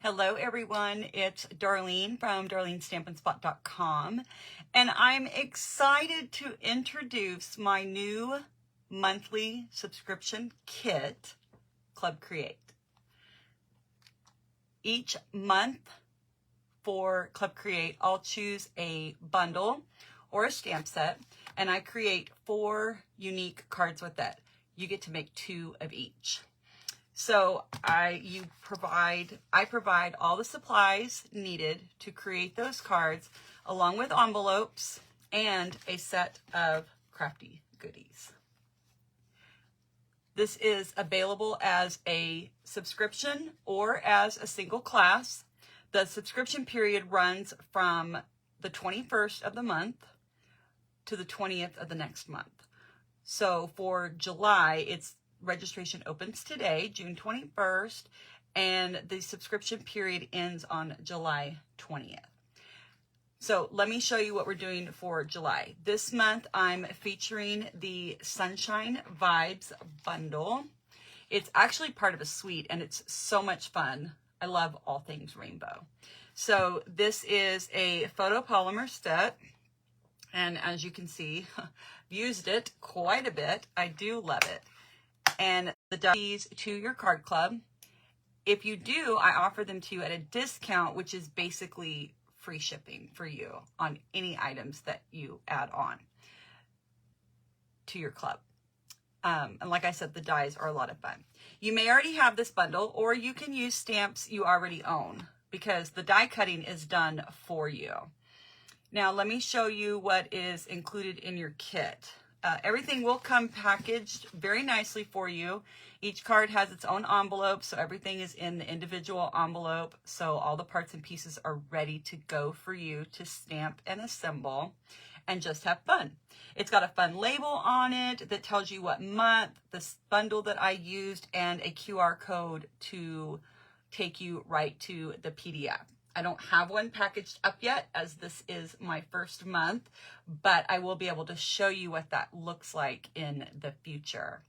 Hello everyone, it's Darlene from darlenestampinspot.com, and I'm excited to introduce my new monthly subscription kit, Club Create. Each month for Club Create, I'll choose a bundle or a stamp set, and I create 4 unique cards with it. You get to make 2 of each. So I provide all the supplies needed to create those cards, along with envelopes and a set of crafty goodies. This is available as a subscription or as a single class. The subscription period runs from the 21st of the month to the 20th of the next month. So for July, registration opens today, June 21st, and the subscription period ends on July 20th. So let me show you what we're doing for July. This month, I'm featuring the Sunshine Vibes bundle. It's actually part of a suite, and it's so much fun. I love all things rainbow. So this is a photopolymer set, and as you can see, I've used it quite a bit. I do love it. And the keys to your card club. If you do, I offer them to you at a discount, which is basically free shipping for you on any items that you add on to your club. And like I said, the dies are a lot of fun. You may already have this bundle, or you can use stamps you already own because the die cutting is done for you. Now, let me show you what is included in your kit. Everything will come packaged very nicely for you. Each card has its own envelope, so everything is in the individual envelope. So all the parts and pieces are ready to go for you to stamp and assemble and just have fun. It's got a fun label on it that tells you what month, this bundle that I used, and a QR code to take you right to the PDF. I don't have one packaged up yet, as this is my first month, but I will be able to show you what that looks like in the future.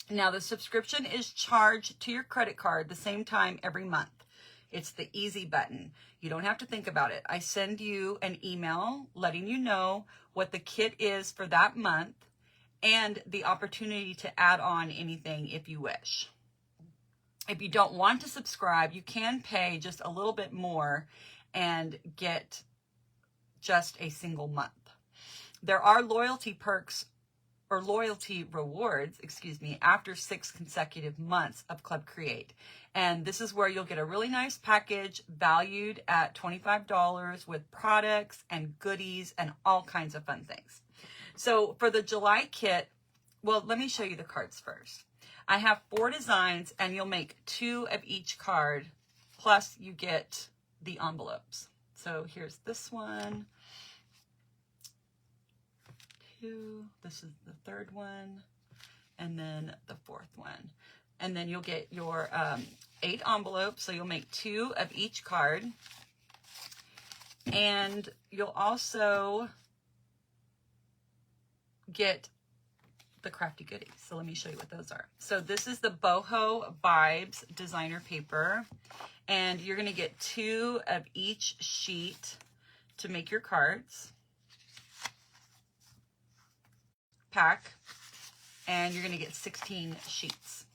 Now, the subscription is charged to your credit card the same time every month. It's the easy button. You don't have to think about it. I send you an email letting you know what the kit is for that month and the opportunity to add on anything if you wish. If you don't want to subscribe, you can pay just a little bit more and get just a single month. There are loyalty perks or loyalty rewards, after 6 consecutive months of Club Create. And this is where you'll get a really nice package valued at $25 with products and goodies and all kinds of fun things. So for the July kit, well, let me show you the cards first. I have 4 designs, and you'll make 2 of each card, plus you get the envelopes. So here's this one, 2, this is the 3rd one, and then the 4th one. And then you'll get your 8 envelopes, so you'll make 2 of each card. And you'll also get the crafty goodies. So let me show you what those are. So this is the Boho Vibes designer paper, and you're going to get 2 of each sheet to make your cards pack, and you're going to get 16 sheets.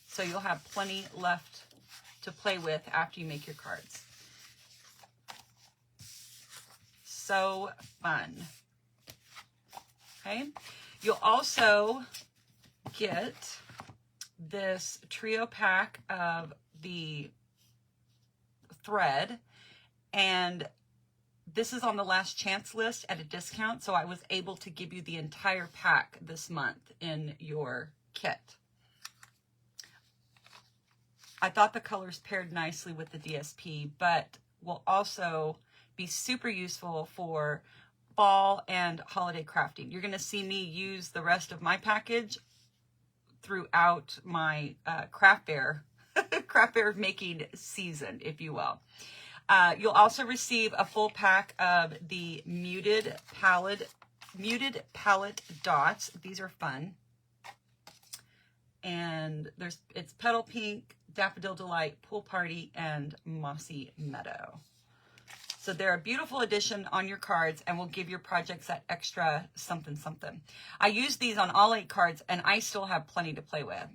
So you'll have plenty left to play with after you make your cards. So fun. Okay. You'll also get this trio pack of the thread, and this is on the last chance list at a discount, so I was able to give you the entire pack this month in your kit. I thought the colors paired nicely with the DSP, but will also be super useful for fall and holiday crafting. You're going to see me use the rest of my package throughout my craft fair making season, if you will. You'll also receive a full pack of the muted palette dots. These are fun. And it's petal pink, Daffodil Delight, Pool Party, and Mossy Meadow. So they're a beautiful addition on your cards and will give your projects that extra something something. I use these on all 8 cards and I still have plenty to play with.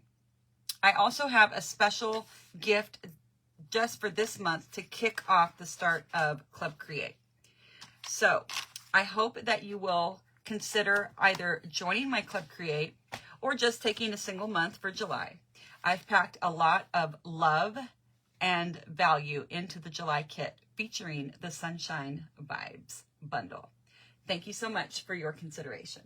I also have a special gift just for this month to kick off the start of Club Create. So I hope that you will consider either joining my Club Create or just taking a single month for July. I've packed a lot of love and value into the July kit featuring the Sunshine Vibes bundle. Thank you so much for your consideration.